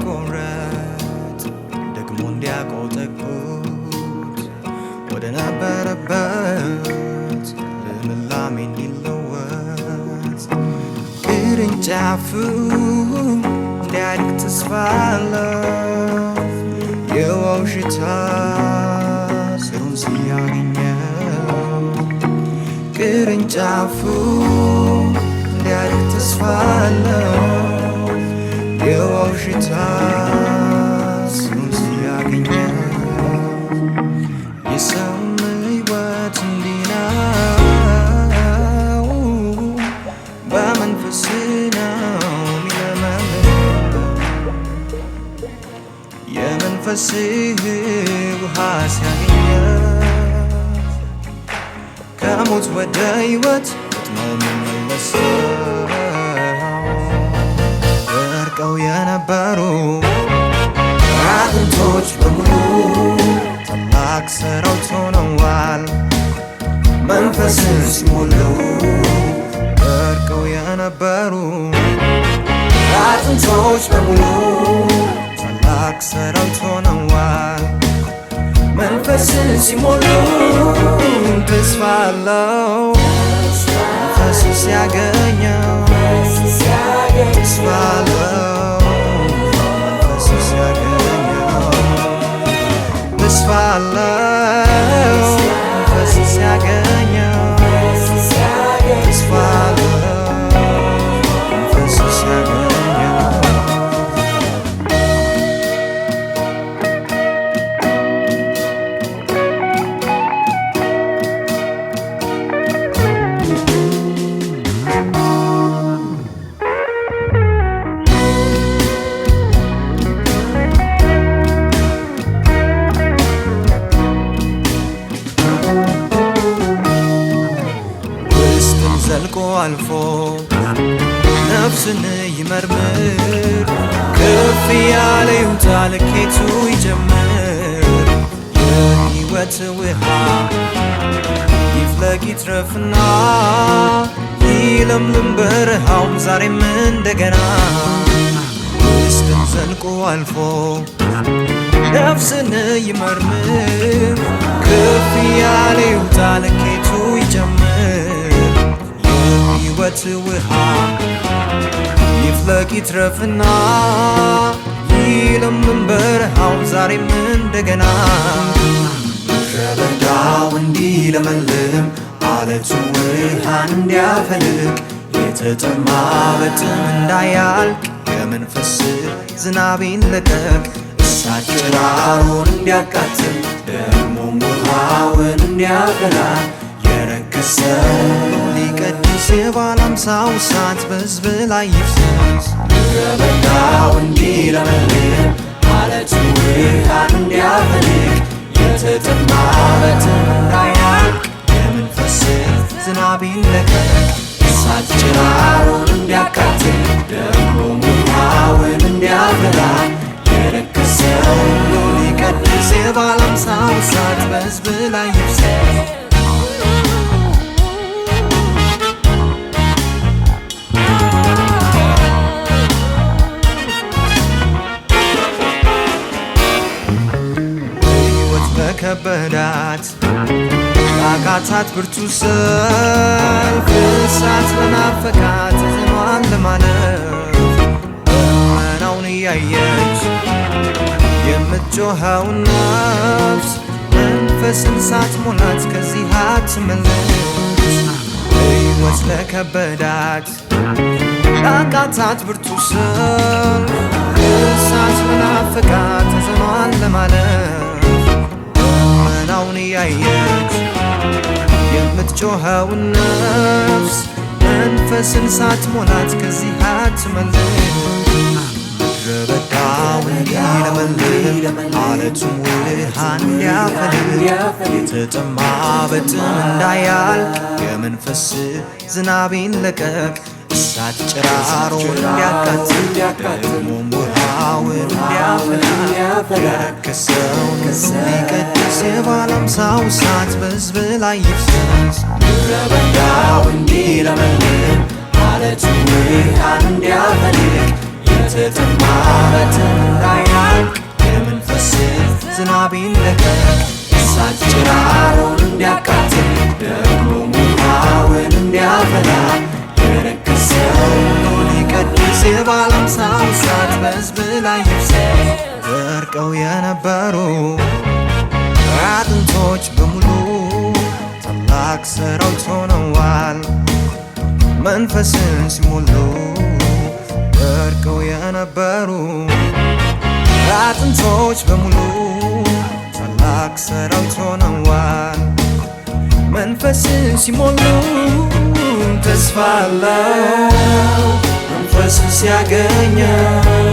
እንዲቆረጥ ደግሞ እንዲያቆጠቁት ወደ ነበረበት ልምላሜ እንዲለወጥ ቅርንጫፉ እንዲያድግ ተስፋ አለው የውሃው ሽታ ስሩን ሲያገኘው ቅርንጫፉ እንዲያድግ ተስፋ አለው የውሃው ሽታ ስሩን ሲያገኘው የሰውም ሕይወት እንዲህ ነው በመንፈስ ነው የሚለመልመው የመንፈስህ ውሃ ሲያገኘው ከሞት ወደ ሕይወት ፈጥኖ የሚመለሰው ደርቀው የነበሩ አጥንቶች በሙሉ ታላቅ ሠራዊት ሆነዋል መንፈስን ሲሞሉ ደርቀው የነበሩ አጥንቶች በሙሉ ታላቅ ሠራዊት ሆነዋል መንፈስን ሲሞሉ ተስፋ አለው መንፈስ ሲያገኘው ተስፋ አለው መንፈስ ሲያገኘው ተስፋ አለው መንፈስ ሲያገኘው ተስፋ አለው መንፈስ ሲያገኘው ዘልቆ አልፎ ነፍስን ይመርምር ከፍ ያለ ይውጣ ልኬቱ ይጀምር የሕይወት ውሃ ይፍለቅ ይትረፍና ይለምልም በረሃውም ዛሬም እንደገና ውስጥን ዘልቆ አልፎ ነፍስን ይመርምር ከፍ ያለ ይውጣ ልኬቱ ይጀምር የሕይወት ውሃ ይፍለቅ ይትረፍና ይለምልም በረሃው ዛሬም እንደገና ምድረ በዳው እንዲለመልም አለቱ ውሃን እንዲያፈልቅ የተጠማ በጥም እንዳያልቅ የመንፈስ ዝናቤን ለቀቅ እሳት ጭራሮን እንዲያቃጥል ደግሞም ውሃውን እንዲያፈላ የረከሰውን ሊቀድስ የባለ አምሳው እሳት በሕዝብ ላይ ይፍሰስ ምድረ በዳው እንዲለመልም አለቱ ውሃን እንዲያፈልቅ የተጠማ በጥም እንዳያልቅ የመንፈስ ዝናቤን ለቀቅ እሳት ጭራሮን እንዲያቃጥል ደግሞም ውሃውን እንዲያፈላ የረከሰውን ሊቀድስ የባለ አምሳው እሳት በሕዝብ ላይ ይፍሰስ ከበዳት አቃታት ብርቱ ሰልፍ እሳት ለናፈቃት ዘኗን ለማለፍ ደመናውን እያየች የምትጮኸውን ነፍስ መንፈስን ሳትሞላት ከዚህ አትመለስ ሕይወት ለከበዳት አቃታት ብርቱ ሰልፍ እሳት ለናፈቃት ዘኗን ለማለፍ ደመናውን እያየች የምትጮኸውን ነፍስ መንፈስን ሳትሞላት ከዚህ አትመለስ ምድረ በዳው እንዲለመልም አለቱም ውሃን እንዲያፈልቅ የተጠማ በጥም እንዳያልቅ የመንፈስ ዝናቤን ለቀቅ እሳት ጭራሮን እንዲያቃጥል ደግሞም ውሃውን እንዲያፈላ የረከሰውን ሊቀድስ የባለ አምሳው እሳት በሕዝብ ላይ ይፍሰስ ምድረ በዳው እንዲለመልም አለቱ ውሃን እንዲያፈልቅ የተጠማ በጥም በሕዝብ ላይ ይብዛ ደርቀው የነበሩ አጥንቶች በሙሉ ታላቅ ሰራዊት ሆነዋል መንፈስን ሲሞሉ ደርቀው የነበሩ አጥንቶች በሙሉ ታላቅ ሰራዊት ሆነዋል መንፈስን ሲሞሉ ተስፋ አለው መንፈስን ሲያገኘው